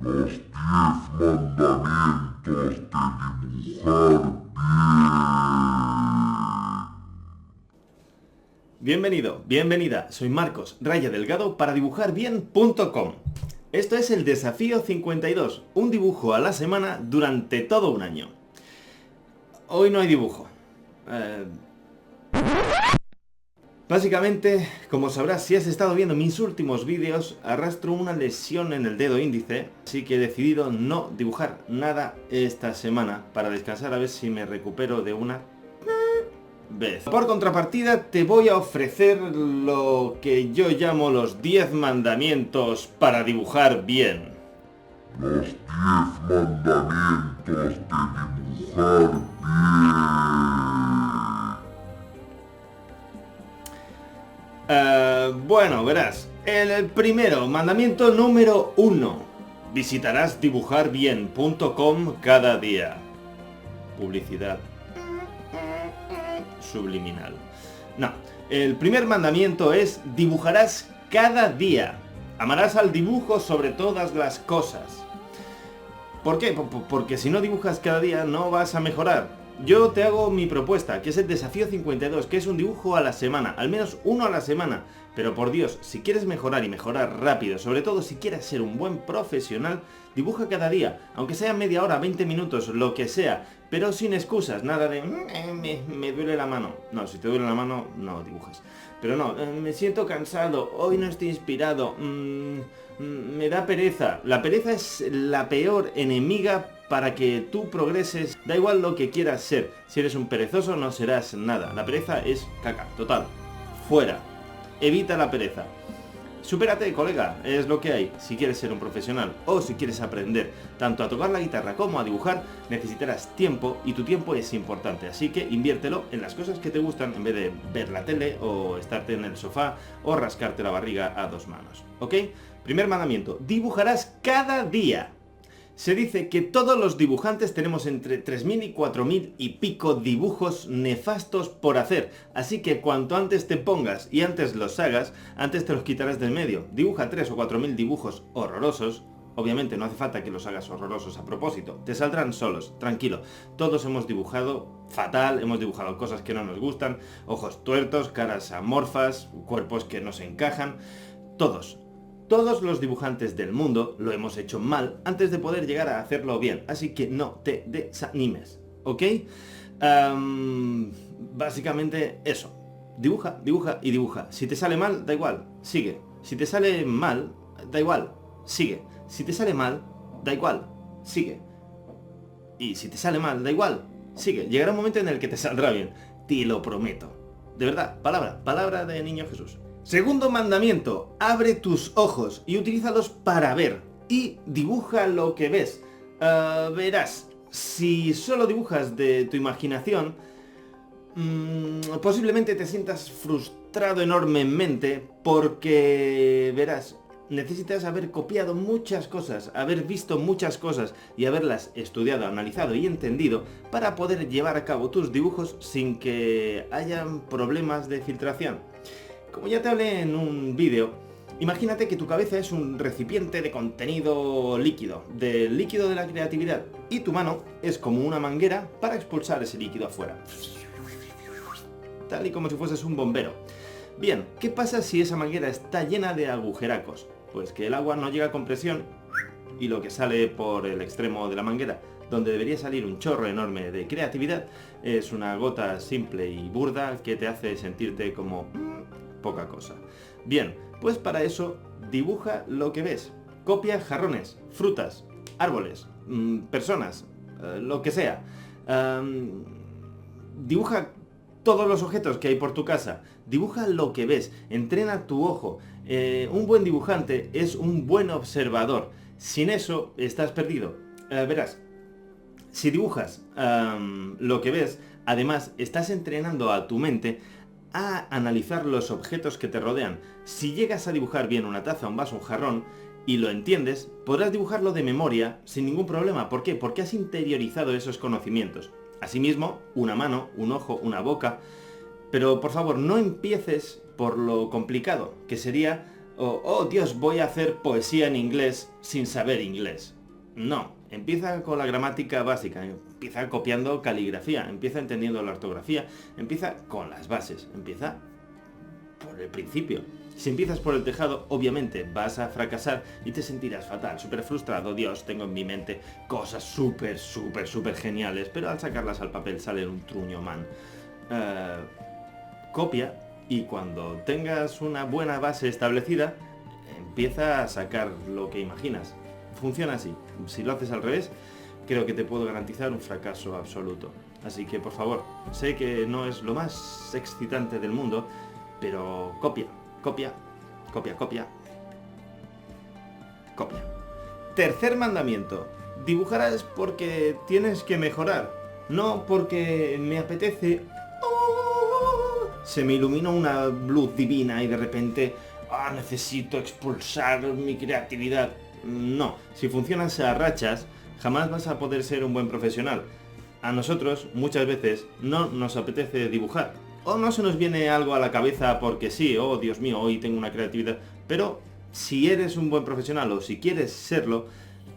Los 10 mandamientos de dibujar bien. Bienvenido, bienvenida, soy Marcos Raya Delgado para dibujarbien.com. Esto es el desafío 52, un dibujo a la semana durante todo un año. Hoy no hay dibujo. Básicamente, como sabrás si has estado viendo mis últimos vídeos, arrastro una lesión en el dedo índice, así que he decidido no dibujar nada esta semana para descansar a ver si me recupero de una vez. Por contrapartida, te voy a ofrecer lo que yo llamo los 10 mandamientos para dibujar bien. Los 10 mandamientos de dibujar bien. Bueno, verás, el primero, mandamiento número 1. Visitarás dibujarbien.com cada día. Publicidad subliminal. No, el primer mandamiento es dibujarás cada día. Amarás al dibujo sobre todas las cosas. ¿Por qué? Porque si no dibujas cada día no vas a mejorar. Yo te hago mi propuesta, que es el desafío 52, que es un dibujo a la semana, al menos uno a la semana. Pero por Dios, si quieres mejorar y mejorar rápido, sobre todo si quieres ser un buen profesional, dibuja cada día, aunque sea media hora, 20 minutos, lo que sea, pero sin excusas, nada de me duele la mano. No, si te duele la mano, no dibujes. Pero no, me siento cansado, hoy no estoy inspirado, me da pereza. La pereza es la peor enemiga para que tú progreses, da igual lo que quieras ser. Si eres un perezoso no serás nada. La pereza es caca, total. Fuera. Evita la pereza. Supérate, colega, es lo que hay. Si quieres ser un profesional o si quieres aprender tanto a tocar la guitarra como a dibujar, necesitarás tiempo y tu tiempo es importante. Así que inviértelo en las cosas que te gustan en vez de ver la tele o estarte en el sofá o rascarte la barriga a dos manos. ¿Ok? Primer mandamiento, dibujarás cada día. Se dice que todos los dibujantes tenemos entre 3.000 y 4.000 y pico dibujos nefastos por hacer, así que cuanto antes te pongas y antes los hagas, antes te los quitarás del medio. Dibuja 3 o 4.000 dibujos horrorosos, obviamente no hace falta que los hagas horrorosos a propósito, te saldrán solos, tranquilo. Todos hemos dibujado fatal, hemos dibujado cosas que no nos gustan, ojos tuertos, caras amorfas, cuerpos que no se encajan, todos. Todos los dibujantes del mundo lo hemos hecho mal antes de poder llegar a hacerlo bien, así que no te desanimes, ¿ok? Básicamente eso, dibuja, dibuja y dibuja. Si te sale mal, da igual, sigue. Si te sale mal, da igual, sigue. Si te sale mal, da igual, sigue. Y si te sale mal, da igual, sigue. Llegará un momento en el que te saldrá bien, te lo prometo. De verdad, palabra de niño Jesús. Segundo mandamiento, abre tus ojos y utilízalos para ver y dibuja lo que ves. Verás, si solo dibujas de tu imaginación, posiblemente te sientas frustrado enormemente porque, verás, necesitas haber copiado muchas cosas, haber visto muchas cosas y haberlas estudiado, analizado y entendido para poder llevar a cabo tus dibujos sin que hayan problemas de filtración. Como ya te hablé en un vídeo, imagínate que tu cabeza es un recipiente de contenido líquido, del líquido de la creatividad, y tu mano es como una manguera para expulsar ese líquido afuera. Tal y como si fueses un bombero. Bien, ¿qué pasa si esa manguera está llena de agujeracos? Pues que el agua no llega con presión y lo que sale por el extremo de la manguera, donde debería salir un chorro enorme de creatividad, es una gota simple y burda que te hace sentirte como poca cosa. Bien, pues para eso dibuja lo que ves. Copia jarrones, frutas, árboles, personas, lo que sea. Dibuja todos los objetos que hay por tu casa. Dibuja lo que ves. Entrena tu ojo. Un buen dibujante es un buen observador. Sin eso estás perdido. Verás, si dibujas lo que ves, además estás entrenando a tu mente a analizar los objetos que te rodean. Si llegas a dibujar bien una taza, un vaso, un jarrón, y lo entiendes, podrás dibujarlo de memoria sin ningún problema. ¿Por qué? Porque has interiorizado esos conocimientos. Asimismo, una mano, un ojo, una boca. Pero por favor, no empieces por lo complicado, que sería oh Dios, voy a hacer poesía en inglés sin saber inglés. No, empieza con la gramática básica, empieza copiando caligrafía, empieza entendiendo la ortografía, empieza con las bases, empieza por el principio. Si empiezas por el tejado, obviamente vas a fracasar y te sentirás fatal, súper frustrado. Dios, tengo en mi mente cosas súper geniales, pero al sacarlas al papel sale un truño, man. Copia y cuando tengas una buena base establecida, empieza a sacar lo que imaginas. Funciona así. Si lo haces al revés, creo que te puedo garantizar un fracaso absoluto. Así que, por favor, sé que no es lo más excitante del mundo, pero copia. Tercer mandamiento. Dibujarás porque tienes que mejorar, no porque me apetece. Se me iluminó una luz divina y de repente necesito expulsar mi creatividad. No, si funcionas a rachas, jamás vas a poder ser un buen profesional. A nosotros, muchas veces, no nos apetece dibujar. O no se nos viene algo a la cabeza porque sí, oh Dios mío, hoy tengo una creatividad. Pero si eres un buen profesional o si quieres serlo,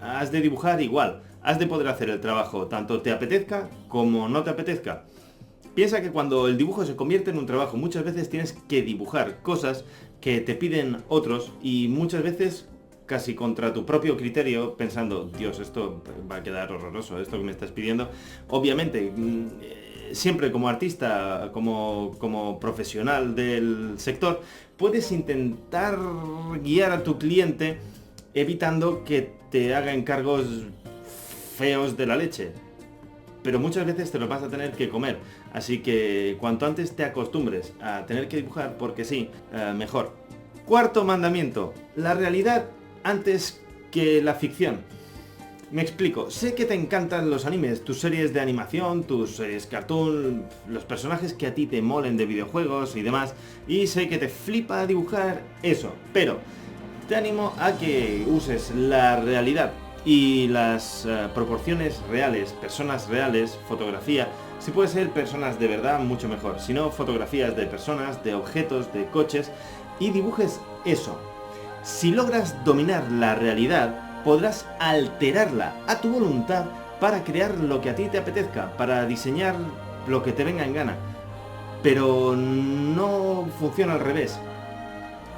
has de dibujar igual. Has de poder hacer el trabajo, tanto te apetezca como no te apetezca. Piensa que cuando el dibujo se convierte en un trabajo, muchas veces tienes que dibujar cosas que te piden otros y muchas veces casi contra tu propio criterio, pensando, Dios, esto va a quedar horroroso, esto que me estás pidiendo. Obviamente, siempre como artista, como profesional del sector, puedes intentar guiar a tu cliente evitando que te haga encargos feos de la leche. Pero muchas veces te los vas a tener que comer. Así que cuanto antes te acostumbres a tener que dibujar, porque sí, mejor. Cuarto mandamiento. La realidad antes que la ficción. Me explico, sé que te encantan los animes, tus series de animación, tus series cartoon, los personajes que a ti te molen de videojuegos y demás, y sé que te flipa dibujar eso, pero te animo a que uses la realidad y las proporciones reales, personas reales, fotografía. Si puede ser personas de verdad, mucho mejor, si no, fotografías de personas, de objetos, de coches, y dibujes eso. Si logras dominar la realidad, podrás alterarla a tu voluntad para crear lo que a ti te apetezca, para diseñar lo que te venga en gana. Pero no funciona al revés.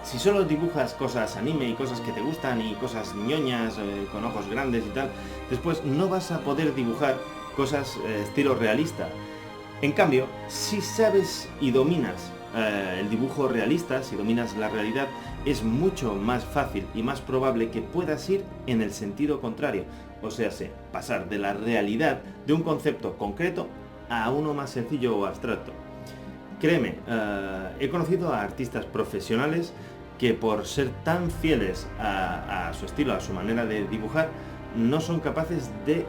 Si solo dibujas cosas anime y cosas que te gustan y cosas ñoñas con ojos grandes y tal, después no vas a poder dibujar cosas estilo realista. En cambio, si sabes y dominas el dibujo realista, si dominas la realidad, es mucho más fácil y más probable que puedas ir en el sentido contrario, o sea, pasar de la realidad de un concepto concreto a uno más sencillo o abstracto. Créeme, he conocido a artistas profesionales que por ser tan fieles a su estilo, a su manera de dibujar, no son capaces de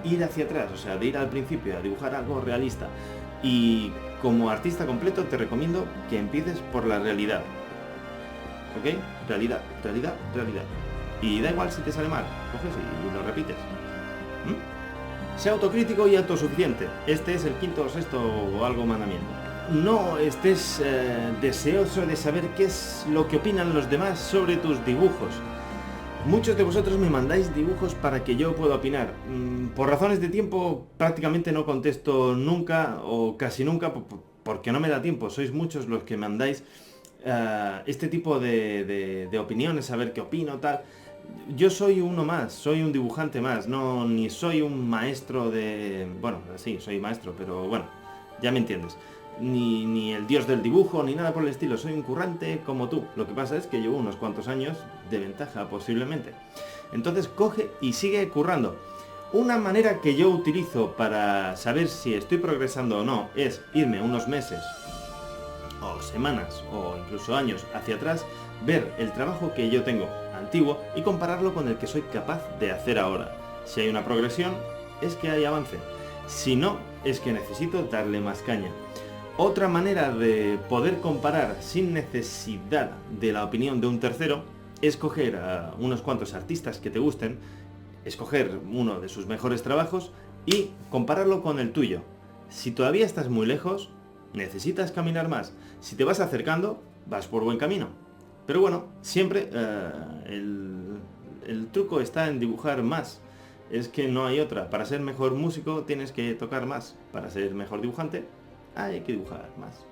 ir hacia atrás, o sea, de ir al principio a dibujar algo realista. Y como artista completo te recomiendo que empieces por la realidad. ¿Ok? Realidad. Y da igual si te sale mal, coges y lo repites. Sé autocrítico y autosuficiente. Este es el quinto o sexto o algo mandamiento. No estés deseoso de saber qué es lo que opinan los demás sobre tus dibujos. Muchos de vosotros me mandáis dibujos para que yo pueda opinar. Por razones de tiempo prácticamente no contesto nunca o casi nunca porque no me da tiempo. Sois muchos los que mandáis este tipo de opiniones, a ver qué opino, tal. Yo soy uno más, soy un dibujante más, no ni soy un maestro de... Bueno, sí, soy maestro, pero bueno, ya me entiendes. Ni el dios del dibujo, ni nada por el estilo, soy un currante como tú. Lo que pasa es que llevo unos cuantos años de ventaja, posiblemente. Entonces coge y sigue currando. Una manera que yo utilizo para saber si estoy progresando o no es irme unos meses o semanas o incluso años hacia atrás, ver el trabajo que yo tengo antiguo y compararlo con el que soy capaz de hacer ahora. Si hay una progresión, es que hay avance. Si no, es que necesito darle más caña. Otra manera de poder comparar sin necesidad de la opinión de un tercero es coger a unos cuantos artistas que te gusten, escoger uno de sus mejores trabajos y compararlo con el tuyo. Si todavía estás muy lejos, necesitas caminar más. Si te vas acercando, vas por buen camino. Pero bueno, siempre el truco está en dibujar más. Es que no hay otra. Para ser mejor músico tienes que tocar más. Para ser mejor dibujante hay que dibujar más.